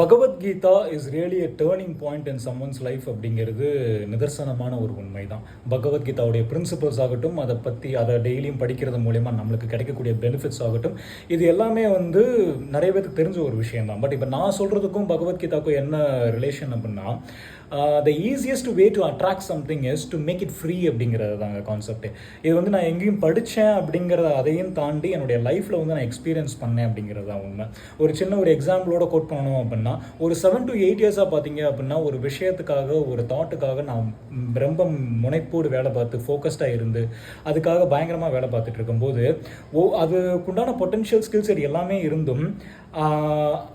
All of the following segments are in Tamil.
Bhagavad Gita is really a turning point in someone's life அப்படிங்கிறது நிதர்சனமான ஒரு உண்மை தான். பகவத்கீதாவுடைய பிரின்சிபல்ஸ் ஆகட்டும், அதை டெய்லியும் படிக்கிறது மூலயமா நம்மளுக்கு கிடைக்கக்கூடிய பெனிஃபிட்ஸ் ஆகட்டும், இது எல்லாமே நிறைய பேருக்கு தெரிஞ்ச ஒரு விஷயம் தான். பட் இப்போ நான் சொல்கிறதுக்கும் பகவத்கீதாவுக்கும் என்ன ரிலேஷன் அப்படின்னா, the easiest way to attract something is to make it free அப்படிங்கிறது தாங்க கான்செப்ட். இது நான் எங்கேயும் படித்தேன் அப்படிங்கிறத அதையும் தாண்டி என்னுடைய லைஃப்பில் நான் எக்ஸ்பீரியன்ஸ் பண்ணேன் அப்படிங்கிறது தான் உண்மை. ஒரு சின்ன ஒரு எக்ஸாம்பிளோட கோட் பண்ணணும் அப்படின்னா, ஒரு 7 to 8 இயர்ஸாக பார்த்தீங்க அப்படின்னா ஒரு விஷயத்துக்காக, ஒரு தாட்டுக்காக நான் ரொம்ப முனைப்போடு வேலை பார்த்து ஃபோக்கஸ்டாக இருந்து அதுக்காக பயங்கரமாக வேலை பார்த்துட்டு இருக்கும்போது அதுக்குண்டான பொட்டென்ஷியல் ஸ்கில்ஸ் எல்லாமே இருந்தும்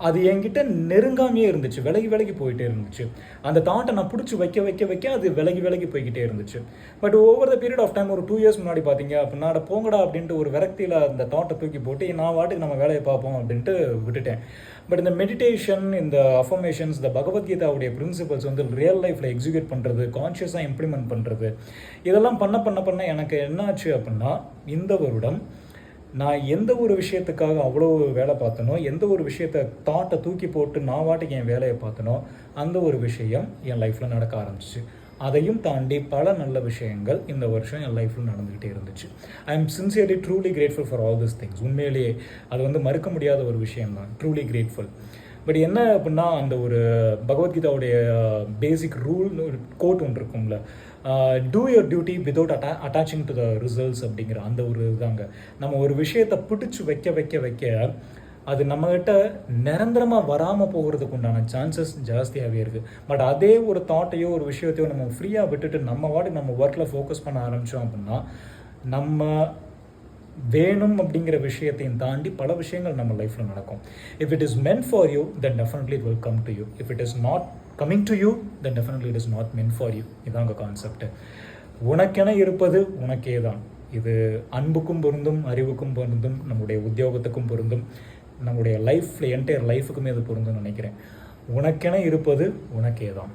அது என்கிட்ட நெருங்காமையே இருந்துச்சு, விலகி போயிட்டே இருந்துச்சு. அந்த தாட்டை நான் பிடிச்சி வைக்க அது விலகி போய்கிட்டே இருந்துச்சு. But over the period of time ஒரு 2 இயர்ஸ் முன்னாடி பார்த்தீங்க அப்படின்னா, போங்கடா அப்படின்ட்டு ஒரு விரக்தியில் அந்த தாட்டை தூக்கி போட்டு நான் வாட்டுக்கு நம்ம வேலையை பார்ப்போம் அப்படின்ட்டு விட்டுட்டேன். பட் இந்த மெடிடேஷன், இந்த அஃபர்மேஷன்ஸ், இந்த பகவத்கீதாவுடைய பிரின்சிபல்ஸ் ரியல் லைஃப்பில் எக்ஸிக்யூட் பண்ணுறது, கான்ஷியஸாக இம்ப்ளிமெண்ட் பண்ணுறது, இதெல்லாம் பண்ண எனக்கு என்னாச்சு அப்படின்னா, இந்த வருடம் நான் எந்த ஒரு விஷயத்துக்காக அவ்வளோ வேலை பார்த்தனோ, எந்த ஒரு விஷயத்தை தாட்டை தூக்கி போட்டு நான் வாட்டுக்கு என் வேலையை பார்த்தனோ, அந்த ஒரு விஷயம் என் லைஃப்பில் நடக்க ஆரம்பிச்சிச்சு. அதையும் தாண்டி பல நல்ல விஷயங்கள் இந்த வருஷம் என் லைஃப்பில் நடந்துக்கிட்டே இருந்துச்சு. I am sincerely truly grateful for all this things. உண்மையிலேயே அது மறுக்க முடியாத ஒரு விஷயம் தான். Truly grateful. பட் என்ன அப்படின்னா, அந்த ஒரு பகவத்கீதாவுடைய பேசிக் ரூல் கோட் ஒன்று இருக்கும்ல, two your duty without attaching to the results அப்படிங்கிற அந்த ஒரு இதாங்க. நம்ம ஒரு விஷயத்தை பிடிச்சி வைக்க அது நம்மகிட்ட நிரந்தரமாக வராமல் போகிறதுக்கு உண்டான சான்சஸ் ஜாஸ்தியாகவே இருக்குது. பட் அதே ஒரு தாட்டையோ ஒரு விஷயத்தையோ நம்ம ஃப்ரீயாக விட்டுட்டு நம்ம வாட்டுக்கு நம்ம ஒர்க்கில் ஃபோக்கஸ் பண்ண ஆரம்பித்தோம் அப்படின்னா, நம்ம வேணும் அப்படிங்கிற விஷயத்தையும் தாண்டி பல விஷயங்கள் நம்ம லைஃப்பில் நடக்கும். If it is meant for you, then definitely it will come to you. If it is not coming to you, then definitely it is not meant for you. இதாங்க கான்செப்ட். உனக்கென இருப்பது உனக்கே தான். இது அன்புக்கும் பொருந்தும், அறிவுக்கும் பொருந்தும், நம்முடைய உத்தியோகத்துக்கும் பொருந்தும், நம்முடைய லைஃப்பில் என்டையர் லைஃபுக்குமே அது பொருந்தும்னு நினைக்கிறேன். உனக்கென இருப்பது உனக்கே தான்.